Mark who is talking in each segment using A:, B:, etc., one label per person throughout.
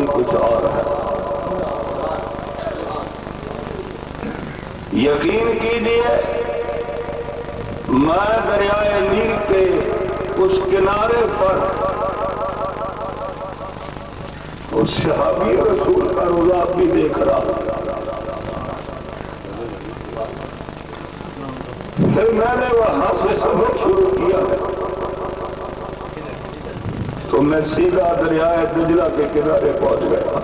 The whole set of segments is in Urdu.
A: کچھ اور ہے۔ یقین کیجیے میں دریائے نیل کے اس کنارے پر اس صحابی رسول کا روزہ بھی دیکھ رہا ہوں۔ پھر میں نے وہاں سے سفر شروع کیا تو میں سیدھا دریائے دجلہ کے کنارے پہنچ گیا۔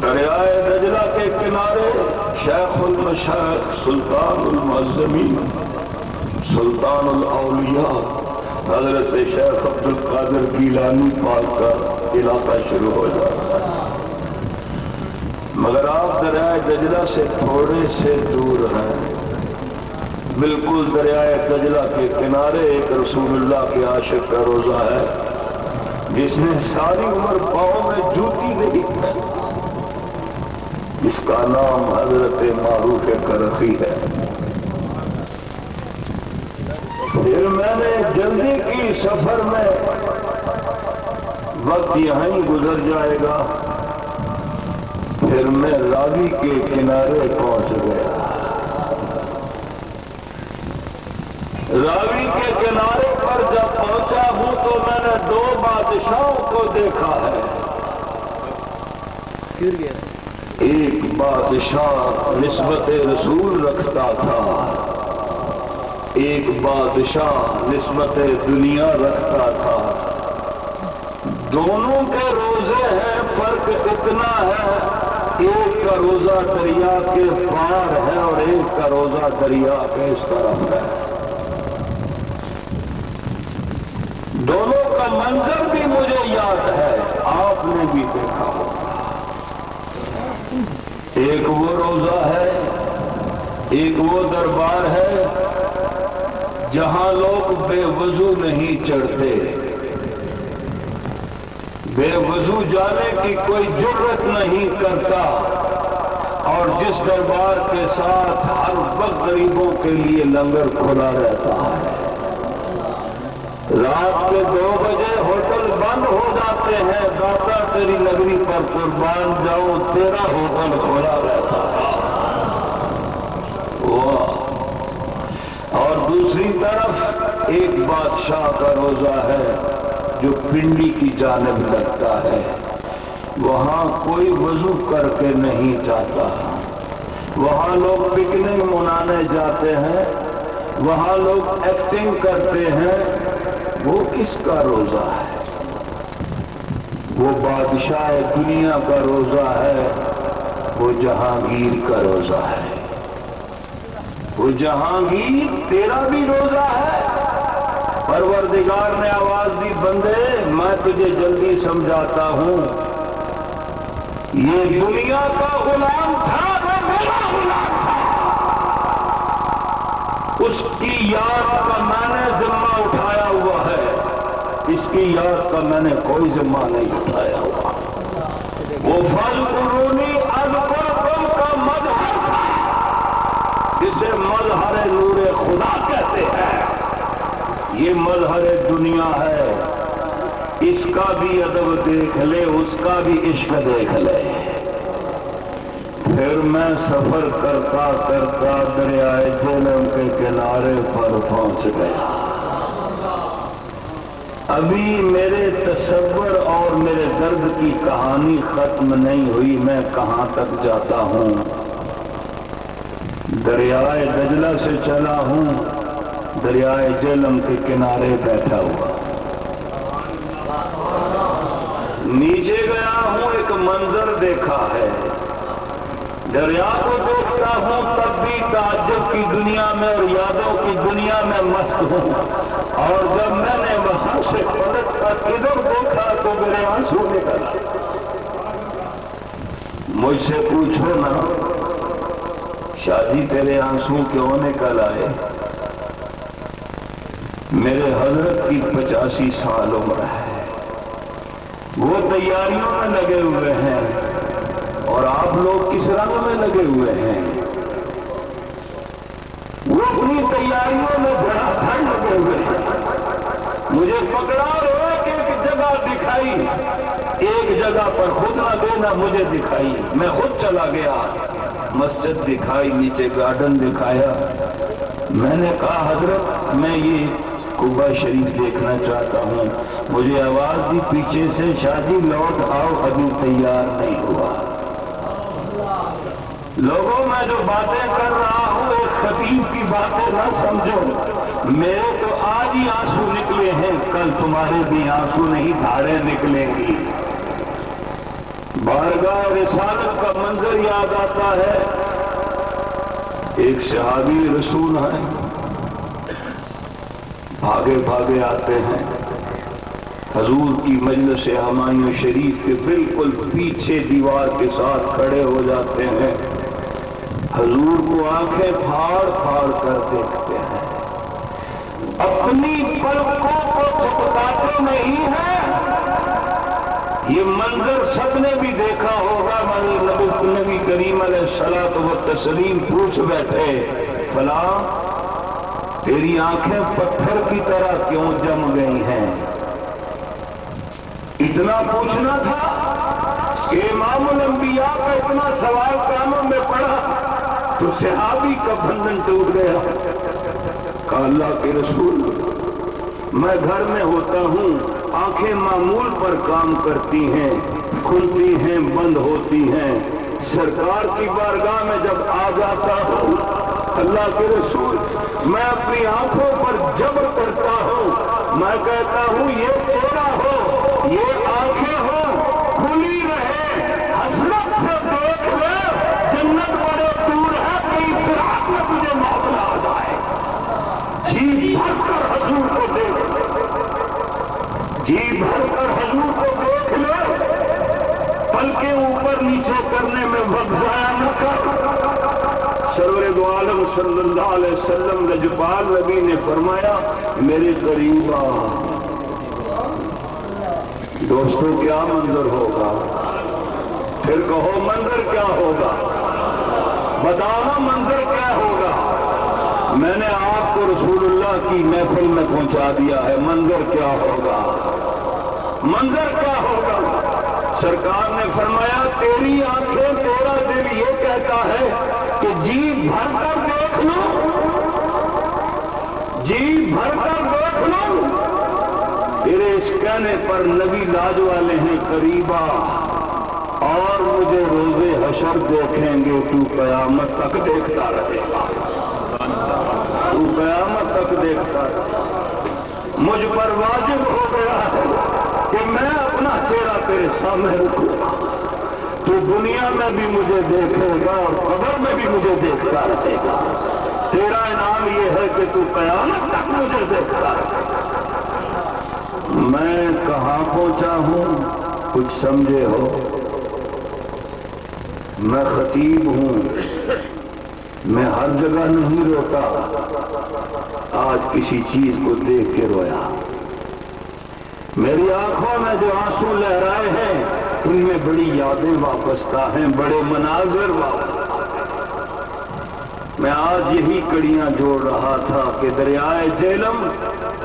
A: دریائے دجلہ کے کنارے شیخ المشائخ سلطان المعظمین سلطان الاولیاء حضرت شیخ عبد القادر گیلانی پاک کا علاقہ شروع ہو جاتا ہے، مگر آپ دریائے دجلہ سے تھوڑے سے دور ہیں۔ بالکل دریائے دجلہ کے کنارے ایک رسول اللہ کے عاشق کا روزہ ہے جس نے ساری عمر پاؤں میں جوتی نہیں پہنی، اس کا نام حضرت معروف کرخی ہے۔ پھر میں نے جلدی کی سفر میں وقت یہیں گزر جائے گا، پھر میں راوی کے کنارے پہنچ گیا۔ راوی کے کنارے پر جب پہنچا ہوں تو میں نے دو بادشاہوں کو دیکھا ہے۔ ایک بادشاہ نسبت رسول رکھتا تھا، ایک بادشاہ نسبت دنیا رکھتا تھا۔ دونوں کے روزے ہیں، فرق اتنا ہے ایک کا روزہ دریا کے پار ہے اور ایک کا روزہ دریا کے اس طرف ہے۔ دونوں کا منظر بھی مجھے یاد ہے، آپ نے بھی دیکھا ہوگا۔ ایک وہ روزہ ہے، ایک وہ دربار ہے جہاں لوگ بے وضو نہیں چڑھتے، بے وضو جانے کی کوئی جرت نہیں کرتا، اور جس دربار کے ساتھ ہر وقت غریبوں کے لیے لنگر کھلا رہتا ہے۔ رات کے 2 بجے ہوٹل بند ہو جاتے ہیں، داتا تیری نگری پر قربان جاؤ تیرا ہوٹل کھلا رہتا ہے۔ اور دوسری طرف ایک بادشاہ کا روزہ ہے جو پنڈی کی جانب لگتا ہے، وہاں کوئی وضو کر کے نہیں جاتا، وہاں لوگ پکنک منانے جاتے ہیں، وہاں لوگ ایکٹنگ کرتے ہیں۔ وہ کس کا روزہ ہے؟ وہ بادشاہ دنیا کا روزہ ہے، وہ جہانگیر کا روزہ ہے۔ وہ جہانگیر تیرا بھی روزہ ہے؟ پروردگار نے آواز دی، بندے میں تجھے جلدی سمجھاتا ہوں، یہ دنیا کا غلام تھا، وہ میرا غلام تھا، اس کی یاد کا میں نے ذمہ اٹھایا ہوا ہے، اس کی یاد کا میں نے کوئی ذمہ نہیں اٹھایا ہوا۔ وہ فَاذْكُرُونِي أَذْكُرْكُمْ کا مظہر تھا جسے مظہر نور خدا کہتے ہیں، یہ مظہر دنیا ہے، اس کا بھی ادب دیکھ لے، اس کا بھی عشق دیکھ لے۔ پھر میں سفر کرتا کرتا دریائے جہلم کے کنارے پر پہنچ گیا۔ ابھی میرے تصور اور میرے درد کی کہانی ختم نہیں ہوئی، میں کہاں تک جاتا ہوں؟ دریائے دجلہ سے چلا ہوں، دریائے جہلم کے کنارے بیٹھا ہوا، نیچے گیا ہوں، ایک منظر دیکھا ہے، دریا کو دیکھتا ہوں تب بھی تعجب کی دنیا میں اور یادوں کی دنیا میں مست ہوں، اور جب میں نے وہاں سے پلٹ کر ادھر دیکھا تو میرے آنسو نکل آئے۔ مجھ سے پوچھو نا شادی تیرے آنسو کیوں نکل آئے؟ میرے حضرت کی 85 سال عمر ہے، وہ تیاریوں میں لگے ہوئے ہیں اور آپ لوگ کس رنگ میں لگے ہوئے ہیں؟ وہ اپنی تیاریوں میں بڑا ٹھنڈ لگے ہوئے ہیں، مجھے پکڑا اور ایک ایک جگہ دکھا دکھائی، ایک جگہ پر خود نہ دینا مجھے دکھائی، میں خود چلا گیا، مسجد دکھائی، نیچے گارڈن دکھایا، میں نے کہا حضرت میں یہ قبہ شریف دیکھنا چاہتا ہوں، مجھے آواز دی پیچھے سے شادی لوٹ آؤ ابھی تیار نہیں ہوا۔ لوگوں میں جو باتیں کر رہا ہوں ایک خطیب کی باتیں نہ سمجھو، میرے تو آج ہی آنسو نکلے ہیں، کل تمہارے بھی آنسو نہیں دھاڑیں نکلیں گی۔ بارگاہ رسالت کا منظر یاد آتا ہے، ایک صحابی رسول ہیں، بھاگے بھاگے آتے ہیں، حضور کی مجلس ہمایوں شریف کے بالکل پیچھے دیوار کے ساتھ کھڑے ہو جاتے ہیں، حضور کو آنکھیں پھاڑ پھاڑ کر دیکھتے ہیں، اپنی پلکوں کو جھپکاتے نہیں ہیں۔ یہ منظر سب نے بھی دیکھا ہوگا، نبی کریم علیہ الصلوۃ والتسلیم پوچھ بیٹھے، فلاں تیری آنکھیں پتھر کی طرح کیوں جم گئی ہیں؟ اتنا پوچھنا تھا کہ امام الانبیاء کا اتنا سوال کانوں میں پڑا تو صحابی کا بندھن ٹوٹ گیا۔ کہا اللہ کے رسول میں گھر میں ہوتا ہوں، آنکھیں معمول پر کام کرتی ہیں، کھلتی ہیں بند ہوتی ہیں، سرکار کی بارگاہ میں جب آ جاتا ہوں اللہ کے رسول میں اپنی آنکھوں پر جبر کرتا ہوں، میں کہتا ہوں یہ چہرہ ہو، یہ آنکھیں ہو، کھلی رہے، حسرت سے دیکھ لے، جنت بڑے دور ہے، کہیں پھر حق میں تجھے موت نہ آ جائے۔ جی بھر کر حضور کو دیکھ لے، جی بھر کر حضور کو دیکھ لے، پلکیں اوپر نیچے کرنے میں وقت ضائع نہ کر۔ سرور دو عالم صلی اللہ علیہ وسلم لجپال نبی نے فرمایا میرے قریب آ۔ دوستو کیا منظر ہوگا؟ پھر کہو منظر کیا ہوگا؟ بتانا منظر کیا ہوگا؟ میں نے آپ کو رسول اللہ کی محفل میں پہنچا دیا ہے، منظر کیا ہوگا؟ منظر کیا ہوگا؟ سرکار نے فرمایا تیری آنکھیں تیرا دل یہ کہتا ہے کہ جی بھر کر دیکھ لو، جی بھر کر دیکھ لو، تیرے اس کہنے پر نبی لاج والے ہیں قریبا اور مجھے روزے حشر دیکھیں گے، تو قیامت تک دیکھتا رہے گا، تو قیامت تک دیکھتا رہے گا۔ مجھ پر واجب ہو گیا ہے کہ میں اپنا چہرہ تیرے سامنے رکھوں گا، تو دنیا میں بھی مجھے دیکھے گا اور قبر میں بھی مجھے دیکھتا رہے گا۔ تیرا انعام یہ ہے کہ تو قیامت تک مجھے دیکھتا رہے گا۔ میں کہاں پہنچا ہوں کچھ سمجھے ہو؟ میں خطیب ہوں، میں ہر جگہ نہیں روتا، آج کسی چیز کو دیکھ کے رویا۔ میری آنکھوں میں جو آنسو لہرائے ہیں ان میں بڑی یادیں وابستہ ہیں، بڑے مناظر وابستہ ہیں۔ میں آج یہی کڑیاں جوڑ رہا تھا کہ دریائے جہلم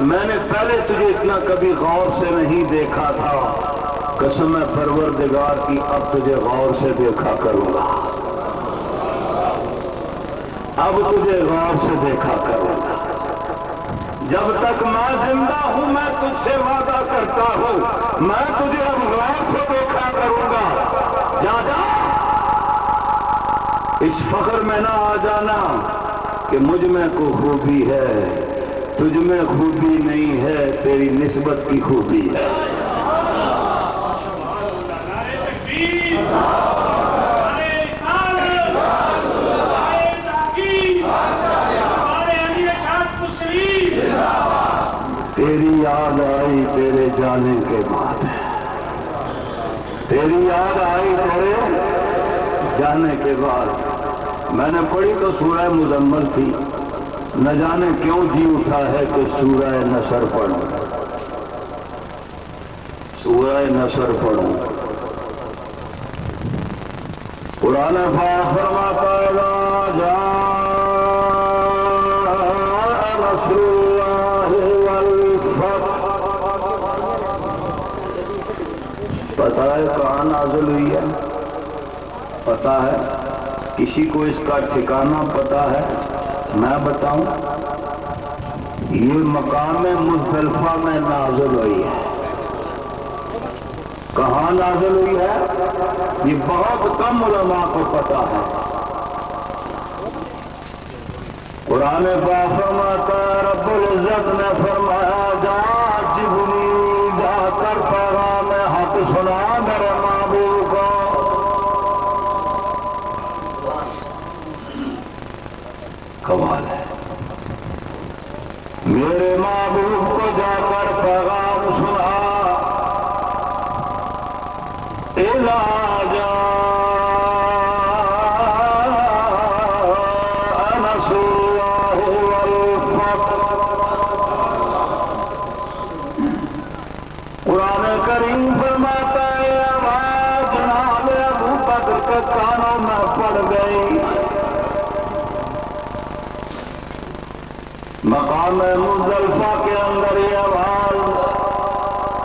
A: میں نے پہلے تجھے اتنا کبھی غور سے نہیں دیکھا تھا، قسم پروردگار کی اب تجھے غور سے دیکھا کروں گا، اب تجھے غور سے دیکھا کروں گا۔ جب تک میں زندہ ہوں میں تجھ سے وعدہ کرتا ہوں میں تجھے اب غور سے دیکھا کروں گا۔ جا جا اس فخر میں نہ آ جانا کہ مجھ میں کوئی خوبی ہے، تجھ میں خوبی نہیں ہے، تیری نسبت کی خوبی ہے۔ تیری یاد آئی تیرے جانے کے بعد، تیری یاد آئی تیرے جانے کے بعد۔ میں نے پڑھی تو سورہ مزمل تھی، نہ جانے کیوں جی اٹھا ہے کہ سورہ نصر پڑھوں، سورہ نصر پڑھوں۔ قرآن پاک فرماتا ہے پتہ ہے کہاں نازل ہوئی ہے؟ پتہ ہے؟ کسی کو اس کا ٹھکانہ پتہ ہے؟ میں بتاؤں؟ یہ مقام مزدلفہ میں نازل ہوئی ہے۔ کہاں نازل ہوئی ہے؟ یہ بہت کم علماء کو پتہ ہے۔ قرآن پاک فرماتا ہے، رب العزت نے فرمایا جا جبریل جا کر پیغام حق سنا میرے محبوب کو۔ کمال ہے، میرے محبوب کو جا کر پیغام سنا۔ اذا جاء نصر اللہ والفتح۔ قرآن کریم فرماتا ہے آواز جناب ابو بکر کے کانوں میں پڑ گئی۔ مقام مزدلفہ کے اندر یہ آواز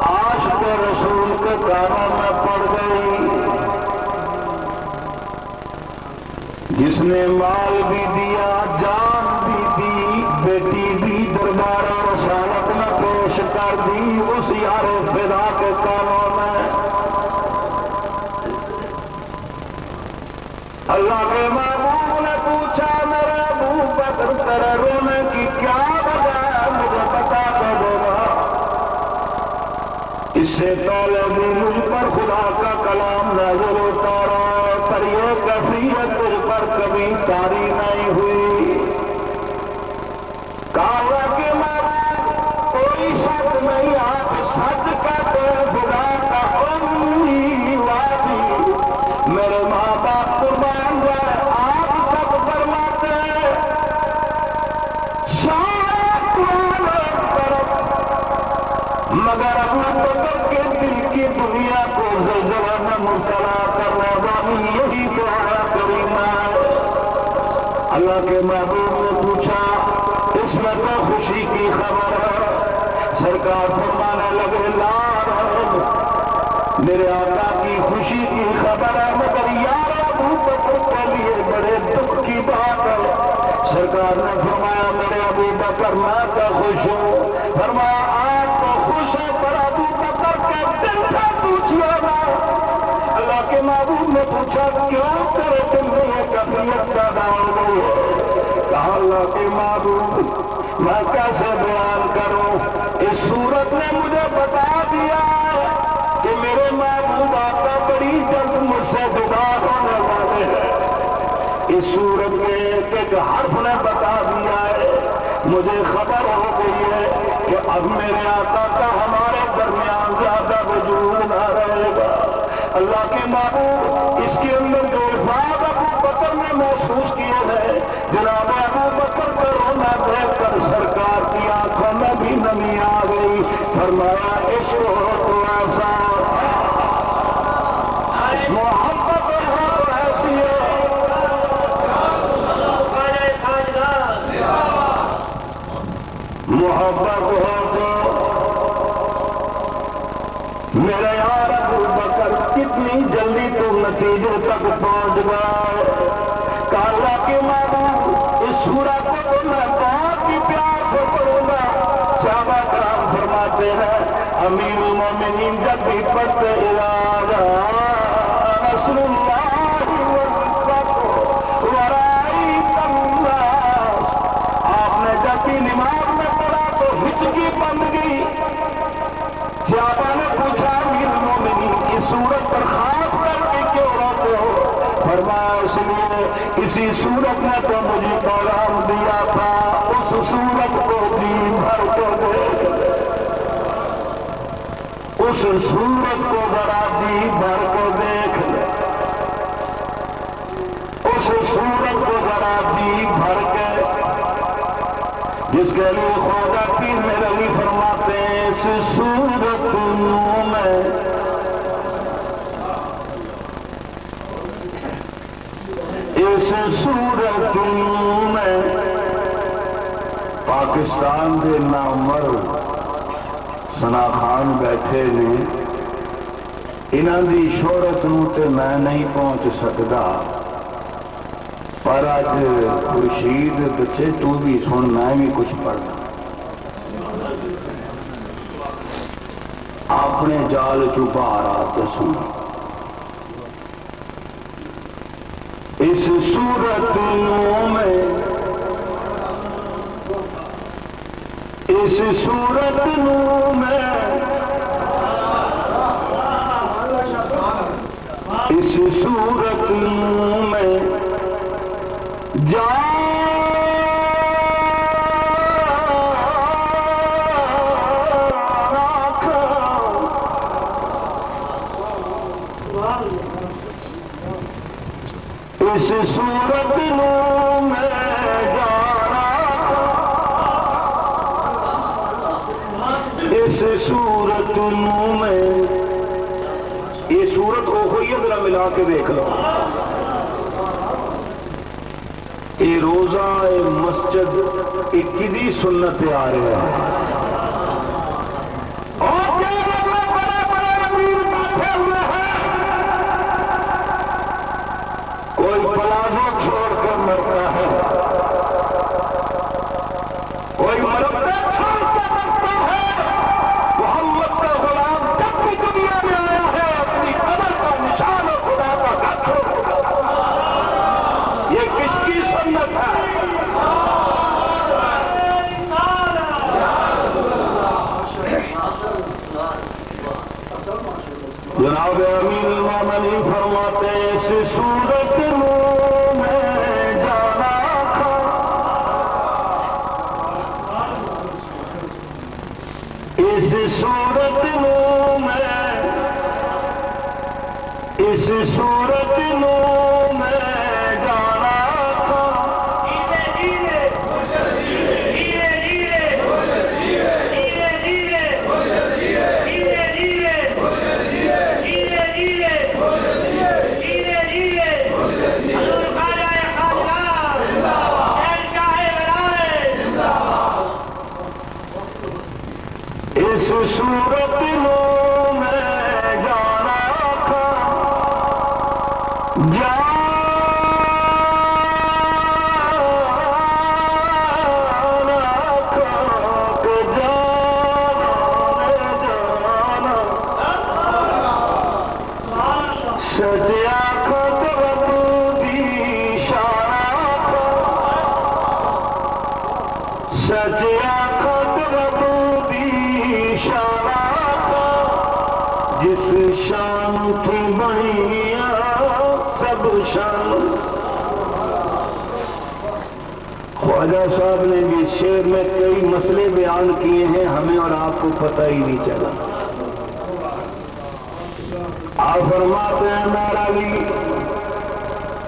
A: عاشق رسول کے کانوں میں پڑ گئی۔ جس نے مال بھی دیا، جان بھی دی، بیٹی بھی دربار رسالت میں پیش کر دی، اس یار فدا کے کانوں میں۔ اللہ کے محبوب نے پوچھا میرے ابو بکر تیرے رونے کی کیا وجہ ہے؟ مجھے بتا تو دو گا۔ اس سے پہلے بھی مجھ پر خدا کا کلام نازل ہوتا رہا، پر یہ کیفیت تجھ پر کبھی طاری نہیں ہوئی۔ کہا کہ محبوب کوئی شک نہیں، آپ سچ کہتے ہیں، خدا کا امی وادی میرے ماں باپ قربان جائے، آپ سب فرماتے ہیں شاید ایک طرف، مگر ابو بکر کے دل کی دنیا کو زلزلہ میں مبتلا کرنے والی یہی دعا کریمہ ہے۔ اللہ کے محبوب نے پوچھا اس میں تو خوشی کی خبر ہے؟ سرکار فرمانے لگے لا میرے آقا کی خوشی کی خبر ہے، مگر یار ابو بکر کے لیے بڑے دکھ کی بات ہے۔ سرکار نے فرمایا میرے ابو بکر میں تو خوش ہوں۔ فرمایا آپ تو خوش ہیں، پر ابو بکر کے دل سے پوچھیے نا۔ اللہ کے محبوب نے پوچھا کیوں تیرے دل میں یہ کیفیت پیدا ہو گئی ہے؟ کہا اللہ کے محبوب میں کیسے بیان کروں؟ اس صورت نے مجھے بتا دیا کہ میرے محبوب آقا بڑی جلد مجھ سے جدا ہونے والے ہیں۔ اس صورت میں ایک حرف نے بتا دیا ہے، مجھے خبر ہو گئی ہے کہ اب میرے آقا کا ہمارے درمیان زیادہ وجود نہ رہے گا۔ اللہ کے محبوب اس کے اندر جو الفاظ ابو بکر نے محسوس کیے ہیں، جناب ابو بکر کا رونا دیکھ کر سرکار کی آنکھوں میں بھی نمی آ گئی۔ فرمایا عشق ہو تو ایسا، محبت ہو تو ایسی ہے، محبت ہو تو میرے یار ابو بکر کتنی جلدی تو نتیجے تک پہنچ گیا۔ کالا کے محبوب اس سورہ کو تو میں بہت ہی پیار سے پڑھوں گا۔ صحابہ کرام فرماتے ہیں امیر المومنین جب بھی پڑھتے رسول اللہ آپ نے جب بھی نماز میں پڑھا تو ہچکی بند گئی۔ صحابہ نے پوچھا امیر المومنین کی صورت پر خاص کر کے کیوں روتے ہو؟ فرمایا اس لیے اسی صورت نے تو مجھے پیغام دیا تھا، اس صورت کو جی بھر کو دیکھ لے، اس صورت کو ذرا جی بھر کو دیکھ لے، اس صورت کو ذرا جی بھر کے، جس کے لیے خواجہ پیر میرے علی فرماتے ہیں اس صورت میں اس صورت میں پاکستان دے نامر سنا خان بیٹھے نے انہاں دی شہرت نو تے میں نہیں پہنچ سکدا، پر اج خورشید بچے تو بھی سن، میں بھی کچھ پڑھنا، اپنے جال چو باہر آتے سن۔ اس صورت نو میں، اس صورت نو میں، اس صورت نو میں اس صورت نو میں جانا، اس صورت نو میں، یہ صورت ہو ہوئی ہے، ذرا ملا کے دیکھ لو، یہ روزہ مسجد اکیدی سنت آ رہے ہیں، کوئی پلازو چھوڑ کر مرتا ہے، کوئی مرتا چھوڑ کر مرتا ہے۔ محمد کا غلام جب بھی دنیا میں آیا ہے اپنی قبر کا نشان اور خدا کا گھر چھوڑ کر، یہ کس کی سنت ہے؟ جناب امیر المومنین فرماتے ہیں اس صورت نو میں جانا تھا، اس صورت نو میں، اس صورت نو میں جانا تھا، اس صورت نو میں جانا تھا، جانا تھا کہ جانا، سچیا خطرت دی اشارہ تھا، سچیا خطرت دی اشارہ تھا، جس شان کی بڑھیا سب شان۔ خواجہ صاحب نے بھی شعر میں کئی مسئلے بیان کیے ہیں، ہمیں اور آپ کو پتہ ہی نہیں چلا۔ آپ فرماتے ہیں میرا علی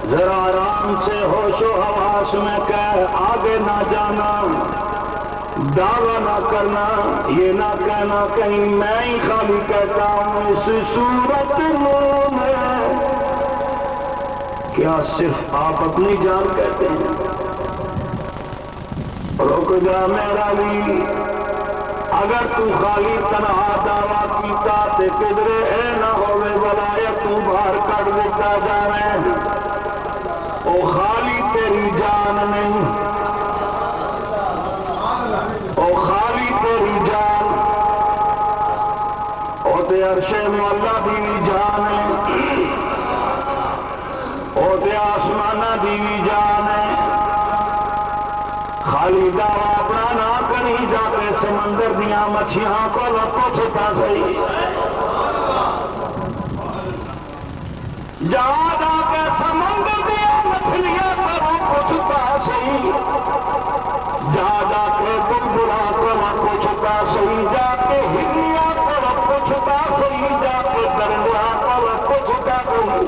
A: ذرا آرام سے ہوش و حواس میں کہہ، آگے نہ جانا، دعویٰ نہ کرنا، یہ نہ کہنا کہیں میں ہی خالی کہتا ہوں اس صورت نو میں۔ کیا صرف آپ اپنی جان کہتے ہیں؟ رک جا میرا علی، اگر تو خالی تنہا دعویٰ کیتا تے کدرے اے نہ ہوئے ولایت تو باہر کر دیتا جانے، او خالی تیری جان نہیں، او خالی تیری جان، او تے عرش مولا دی بھی جان ہے، او تے آسمانہ دی بھی جان ہے۔ خالی دعویٰ اپنا نہ کری، جا کے سمندر دیاں مچھیاں کو پوچھتا صحیح، جا جا کے سمندر دیاں مچھلیاں کو پوچھتا صحیح، جا جا کے بلبلا کو پوچھتا صحیح، جا کے ہرنیاں کو پوچھتا صحیح، جا کے درندیاں کو پوچھتا صحیح،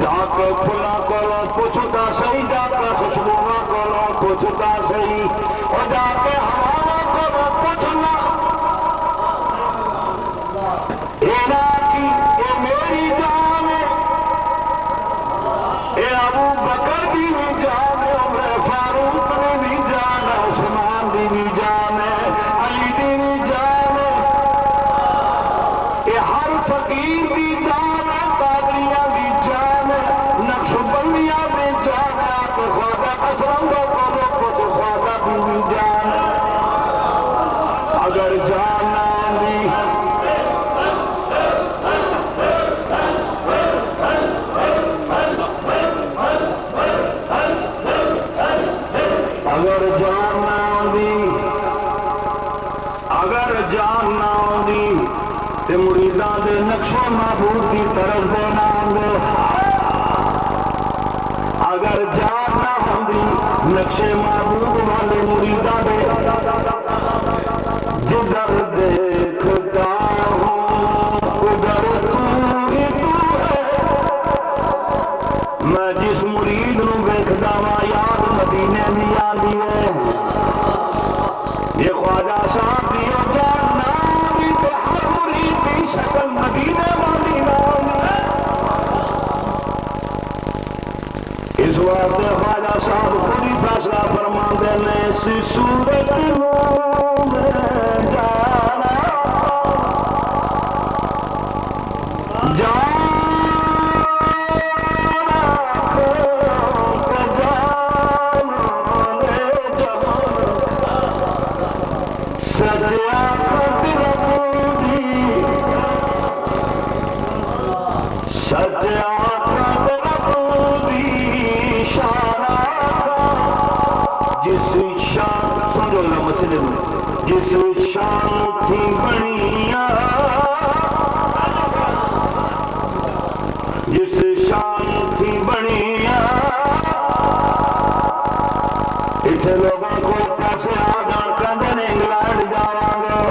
A: جا کے پھلاں کو پوچھتا صحیح، جا کے خوشبوؤں کو پوچھتا صحیح، اور جا کے ہواؤں کو پوچھنا، اے راکی اے میری جان، اے ابو بکر دی بھی جان، عمر فاروق دی بھی جان، عثمان دی بھی جان، علی دی بھی جان، اے ہر فقیر دی دی جان قادریاں دی جان نقشبندیاں دی جان تو خواجہ اسلم دا کو خواجہ دی جان اگر جان نہ دی اگر جان نہ دی اگر جان نہ دی تے مریداں دے نقش و معبود کی طرف دے نام دے اگر جان نہ ہوندی نقش معبود والے مریداں دے جدھر دیکھتا ہوں ادھر تو ہی تو ہے میں جس مرید نو ویکھدا وا یاد مدینے دی آندی ہے یہ خواجہ صاحب دی جان نام دی تے ہر مرید دی شکل مدینے والی نام ہے اس واسطے خواجہ صاحب خود ہی فیصلہ فرماندے نے اسی صورت میں جانا جانا جس شان تھی بنیا جس شان تھی بنیا اتنے لوگوں کو پیسے آ جان کہتے ہیں انگلینڈ جاواں گے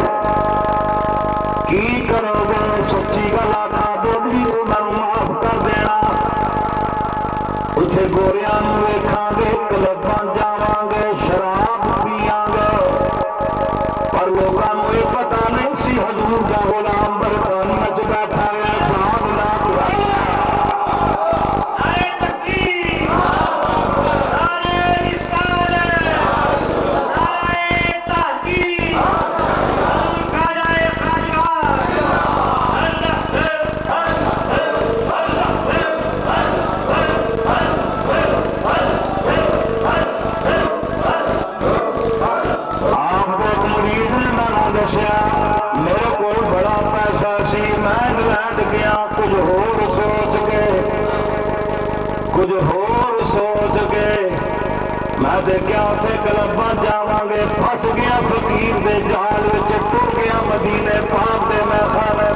A: کی کرو گے سچی گل آخا بھی انہوں معاف کر دینا اتنے گوریاں ویکھاں گے کلباں جاواں گے شراب پیاں گے پر لوگوں کو یہ پتا نہیں سی حضور کا غلام برطانیہ نچ بیٹھا ہے جان لاکھ
B: نعرہ تکبیر نعرہ رسالت نعرہ تحقیق حضور خواجہ خواجہ
A: میرے کو بڑا پیسہ سی میں انگلینڈ گیا کچھ ہور سوچ کے میں دیکھا اتنے کلباں جاواں گے پھس گیا فقیر دے جہال وچ ٹر گیا مدینے پاک دے میں خانے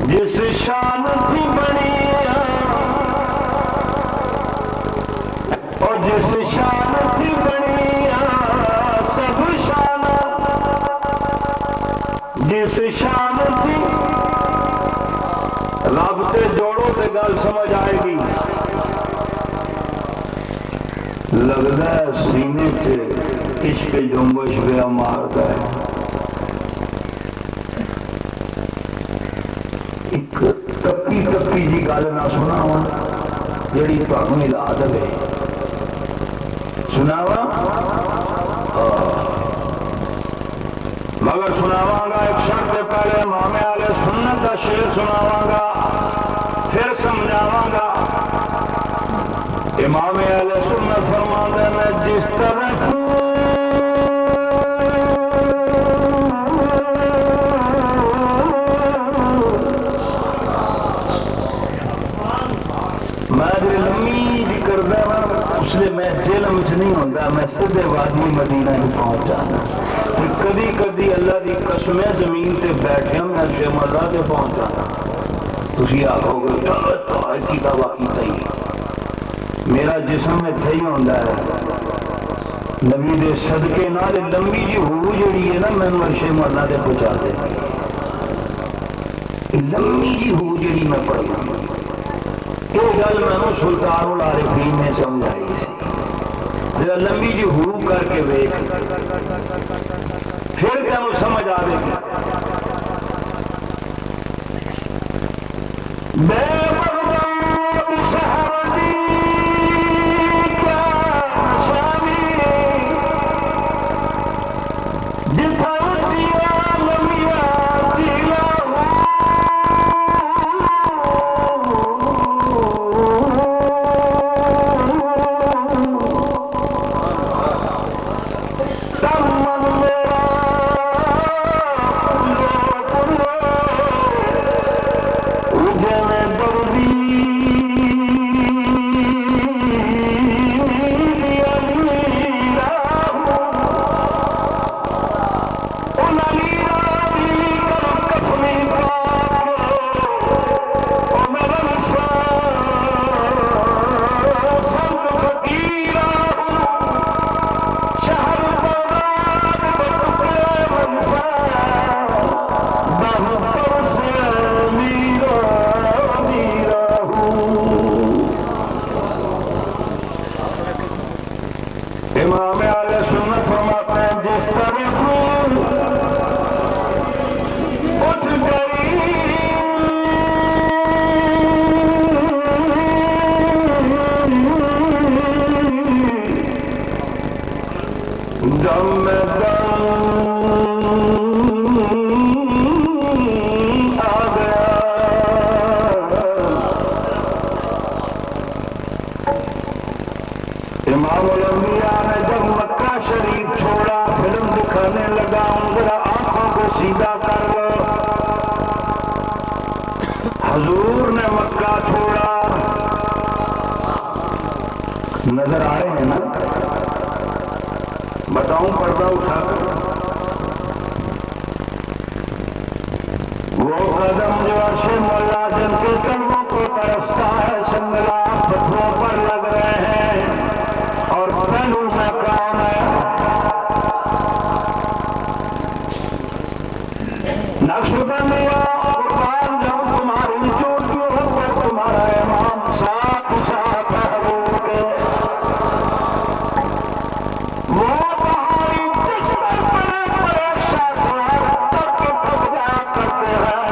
A: جس شان تھی بنی اور جس شان تھی بنی جس شان تھی رب تے جوڑو تے گل سمجھ آئے گی لگتا ہے سینے سے عشق جنبش پہ مارتا ہے ایک ٹپی ٹپی جی گل نہ سناوا جڑی تمہیں ملا دے سناوا مگر سناواں گا ایک شرط پہلے امام اہل سنت کا شعر سناواں گا پھر سمجھاواں گا امام اہل سنت فرماتے ہیں جس طرح میں لمبی بھی کرتا ہوں اس لیے میں جیلم چ نہیں ہوتا میں سیدھے وادی مدینہ ہی پہنچ جانا کدی کدی اللہ دی قسمیں زمین تے بیٹھے ہم میں شیخ اللہ تے پہنچ جانا تسی آخو گے کیتا واقعی تھی میرا جسم اتھے ہی ہوندا ہے نبی دے صدقے نال لمبی جی ہو جڑی ہے نا مینوں شیخ اللہ تے پہنچا دے لمبی جی ہو جڑی میں پڑھا یہ گل مینوں سلطان العارفین نے سمجھائی سی ذرا لمبی جی ہو کر کے ویکھ پھر تینوں سمجھ آ گئی بے مغرب سہردی کیا شامی جتھا دیا لمیا دلا حضور نے مکہ چھوڑا، نظر آ رہے ہیں نا؟ بتاؤں پردہ اٹھا کر، وہ قدم جو عرش مولا جن کے قدموں کو پرستا ہے، سنگلا پتھروں پر لگ رہے ہیں، اور پہلو میں کام ہے نقش بندیا قربان جاؤں تمہاری چوٹیوں پر تمہارا امام ساتھ ساتھ ہے حضور کے، وہ پہاڑی جس پر بڑے بڑے شاہسوار اتر کے تھک جایا کرتے ہیں،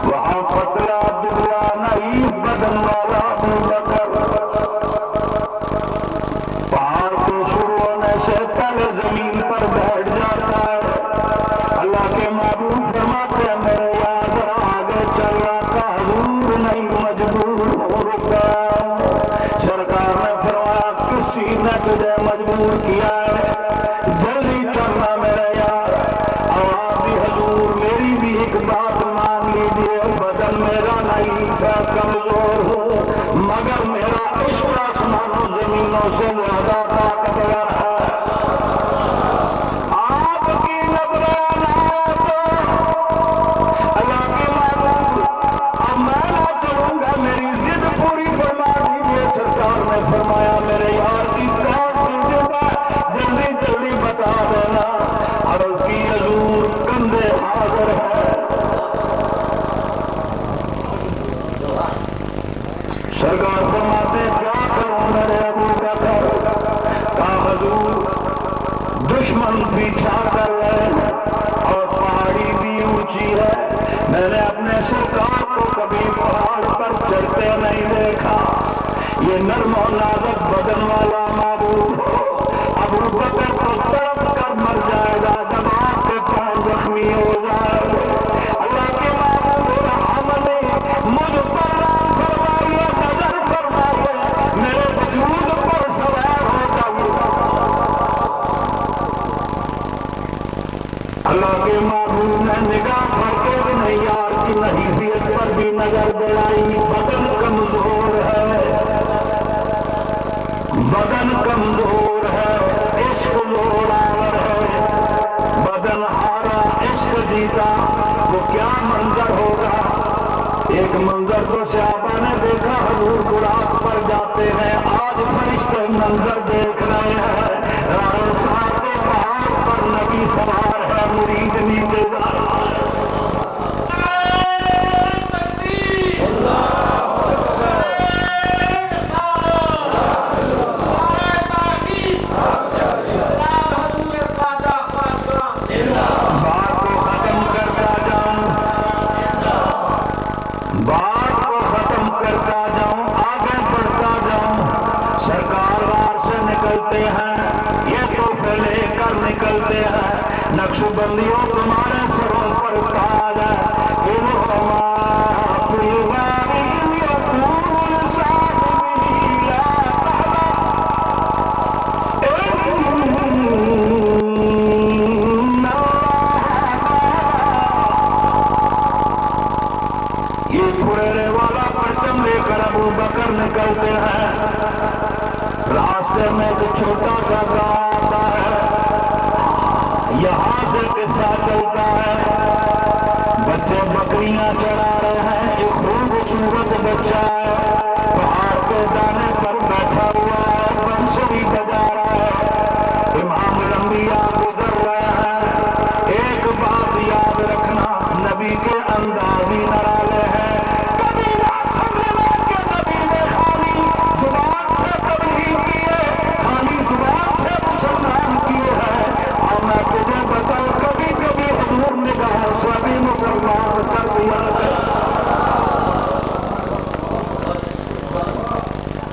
A: وہاں پتلا دبلا نحیف بدن والا ابو بکر پہاڑ کو شروع ہونے سے پہلے زمین پر بیٹھ جاتا ہے۔ اللہ کے معبود فرماتے ہیں میرے یار ذرا آگے چل رہا تھا، حضور نہیں مجبور ہو رکا۔ سرکار نے فرمایا کس چیز نے تجھے مجبور کیا ہے؟ جلدی چلنا میرے یار۔ آواز دی حضور میری بھی ایک بات مان لیجیے، بدن میرا نہیں تھا، کمزور ہوں، مگر میرا عشق آسمانوں زمینوں سے زیادہ طاقتور ہے۔ آپ کی نظریں اللہ کے محبوب اب میں نہ چلوں گا، میری ضد پوری فرما دیجیے۔ سرکار نے فرمایا میرے یار کی کون سی ضد ہے، جلدی جلدی بتا دینا۔ عرض کی حضور کندھے حاضر ہے۔ سرکار فرماتے کیا کروں میرے ابو بکر؟ کہا حضور دشمن پیچھا کر رہے ہیں اور پہاڑی بھی اونچی ہے، میں نے اپنے سرکار کو کبھی پہاڑ پر چڑھتے نہیں دیکھا، یہ نرم و نازک بدن والا معبود ابو بکر کو تڑپ کر مر جائے گا جب آپ کے پاؤں زخمی ہو جائے گا۔ اللہ کے معبود رحمنے مجھ پر رحم فرمائیے، نظر فرمائیے، میرے وجود پر سوار ہو جائیے۔ اللہ کے معبود نے نگاہ کر کے بھی نہیں یار کی نحیفیت پر بھی نظر دلائی۔ بدن کمزور ہے، بدن کمزور ہے، عشق زور آور ہے، بدن ہارا عشق جیتا، وہ کیا منظر ہوگا؟ ایک منظر تو صحابہ نے دیکھا، حضور براق پر جاتے ہیں، آج فرشتے منظر دیکھ رہے ہیں، راہ کے پہاڑ پر نبی سوار ہے، مرید نیچے جا رہا ہے۔ بات کو ختم کرتا جاؤں، آگے بڑھتا جاؤں، سرکار وار سے نکلتے ہیں، یہ تحفے لے کر نکلتے ہیں، نقش بندیوں تمہارے سروں پر تاج ہے، ابو بکر نکلتے ہیں، راستے میں ایک چھوٹا سا گاؤں آتا ہے، یہاں سے قصہ چلتا ہے، بچے بکریاں چرا رہے ہیں، ایک خوبصورت بچہ ہے، پہاڑ کے دانے پر بیٹھا ہوا ہے، بنسری بجا رہا ہے، امام الانبیاء گزر رہے ہیں۔ ایک بات یاد رکھنا، نبی کے انداز ہی نرالے ہیں، کبھی کبھی حضور نے کہا سبھی مسلمان کر دیا۔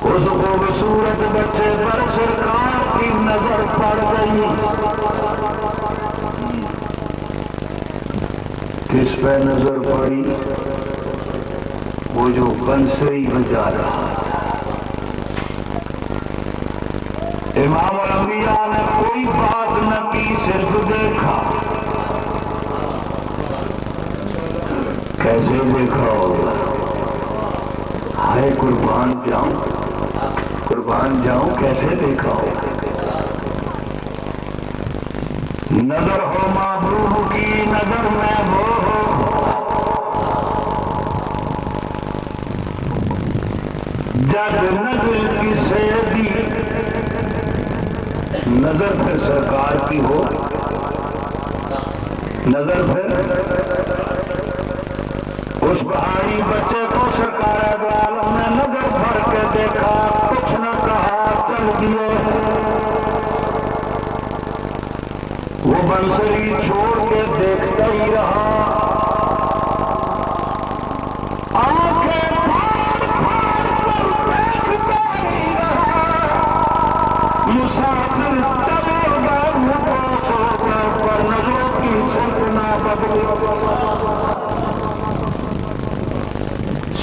A: اس خوبصورت بچے پر سرکار کی نظر پڑ گئی، کس پہ نظر پڑی؟ وہ جو بنسری بجا رہا تھا۔ امام الانبیاء نے کوئی بات نہ کی، صرف دیکھا کیسے دیکھا ہوگا؟ ہائے قربان جاؤں کیسے دیکھا ہوگا؟ نظر ہو محبوب کی نظر میں وہ ہو، جب نظر کسے دی نظر پھر سرکار کی ہو، نظر پھر اس بہاری بچے کو سرکار دو عالم نے نظر بھر کے دیکھا، کچھ نہ کہا، چل دیے۔ وہ بنسری چھوڑ کے دیکھتا ہی رہا، آنکھیں پھاڑ پھاڑ کر دیکھتا ہی رہا۔ مسافر چلے گئے مبوس ہو کر، پر نظروں کی سمت نہ بدلی۔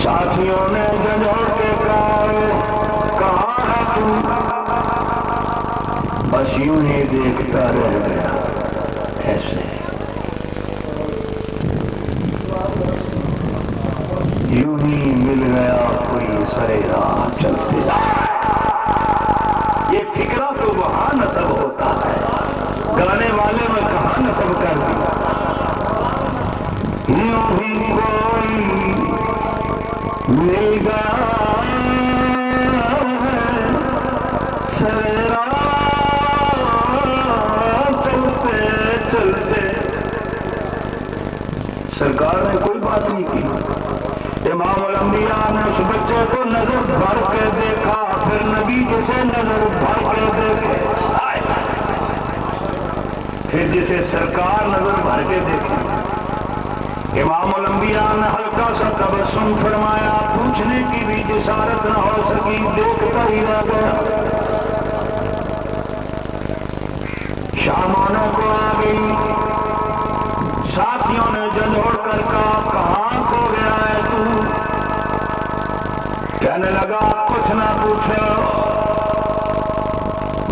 A: ساتھیوں نے جھنجھوڑ کے کہا ہے تو؟ بس یوں ہی دیکھتا رہ گیا، ایسے یوں ہی مل گیا کوئی سرے راہ چلتے جائے۔ یہ فکرہ تو وہاں نصب ہوتا ہے، گانے والے میں کہاں نصب کر دیا۔ یوں ہی کوئی مل گیا سرے راہ چلتے چلتے۔ سرکار نے کوئی بات نہیں کی، امام الانبیاء نے اس بچے کو نظر بھر کے دیکھا، پھر نبی جسے نظر بھر کے دیکھے، پھر جسے سرکار نظر بھر کے دیکھے۔ امام الانبیاء نے ہلکا سا تبسم فرمایا، پوچھنے کی بھی جسارت نہ ہو سکی، دیکھتا ہی رہ گیا۔ شامانوں کو آ گئی، ساتھیوں نے جھنجھوڑ کر کہاں کھو گیا ہے تو؟ کہنے لگا کچھ نہ پوچھو،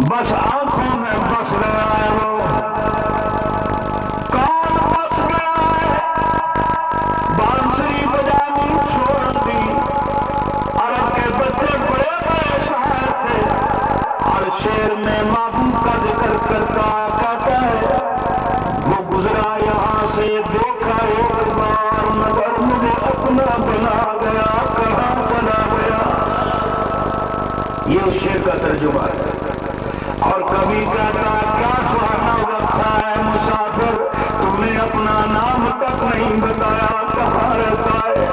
A: بس آنکھوں میں بس گیا ہے وہ۔ کون بس گیا ہے؟ بانسری بجانی چھوڑ دی۔ عرب کے بچے بڑے بڑے شاعر تھے، ہر شعر میں محبوب کا ذکر کرتا کہتا ہے وہ گزرا یہاں سے دیکھا ایک بار، مگر مجھے اپنا بنا گیا، کہاں چلا گیا۔ یہ اس شعر کا ترجمہ ہے۔ اور کبھی کہتا کیا سہانا وقت ہے مسافر، تم نے اپنا نام تک نہیں بتایا، کہاں رہتا ہے؟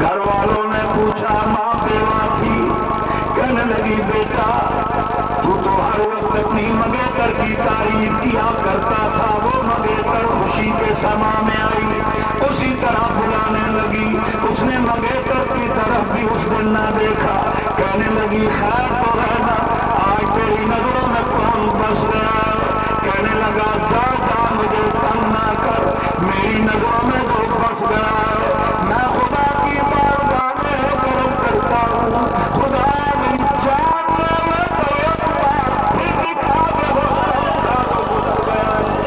A: گھر والوں نے پوچھا، ماں بیوہ تھی، کہنے لگی بیٹا تو ہر وقت اپنی منگیتر کی تعریف کیا کرتا تھا، وہ منگیتر خوشی کے سما میں آئی، اسی طرح بلانے لگی۔ اس نے منگیتر کی طرف بھی اس دن نہ دیکھا، کہنے لگی خیر تو رہنا، آج تیری نظروں میں کون بس گیا؟ کہنے لگا جا جا مجھے تنگ نہ کر، میری نظروں میں جو بس گیا ہے میں خدا کی بارگاہ میں کرم کرتا ہوں، خدا بھی جان میں تو ایک بار پھر دکھا دے وہ گزر گیا ہے۔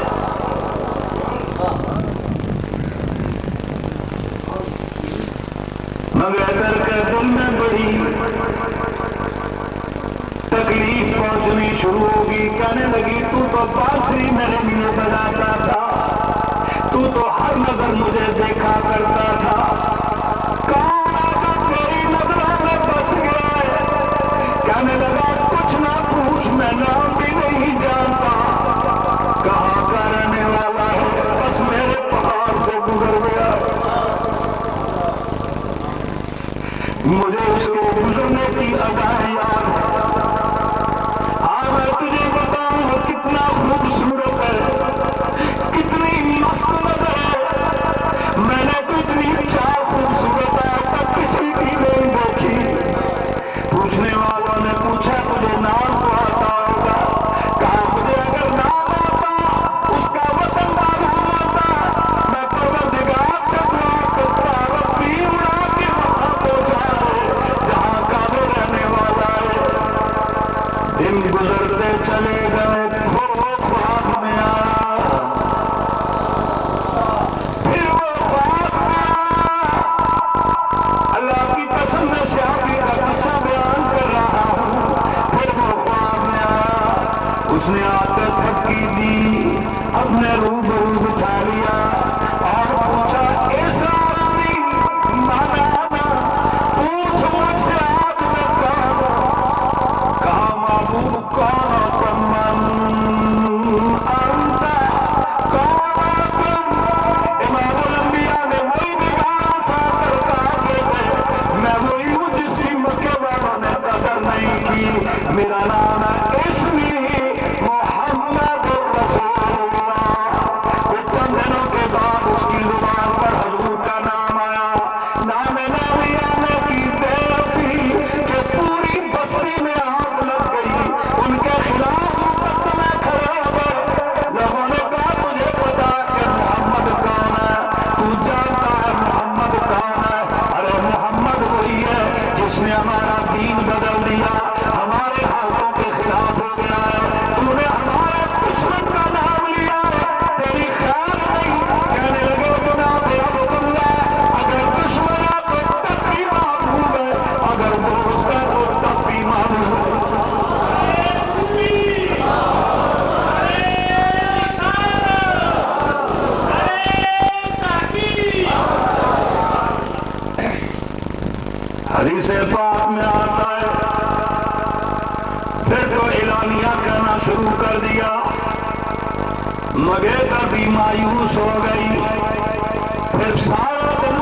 A: منگیتر کے دل میں بڑی تکلیف پہنچنی شروع ہوگی، کہنے لگی تو بانسری میرے لیے بجاتا تھا، تو ہر نظر مجھے دیکھا کرتا تھا، کون آگا تیری نظروں میں بس گیا ہے؟ کہنے لگا کچھ نہ پوچھ، میں نام بھی نہیں جانتا، کہاں کا رہنے والا ہے، بس میرے پہاڑ سے گزر گیا۔ مجھے اس کے گزرنے کی ادائیں یاد ہے، میں تجھے بتاؤں وہ کتنا خوبصورت ہے، کتنی مست نظر ہے، میں نے تو اتنی پاک میں آتا ہے پھر تو اعلانیہ کہنا شروع کر دیا. مگے کبھی مایوس ہو گئی. پھر سارا دن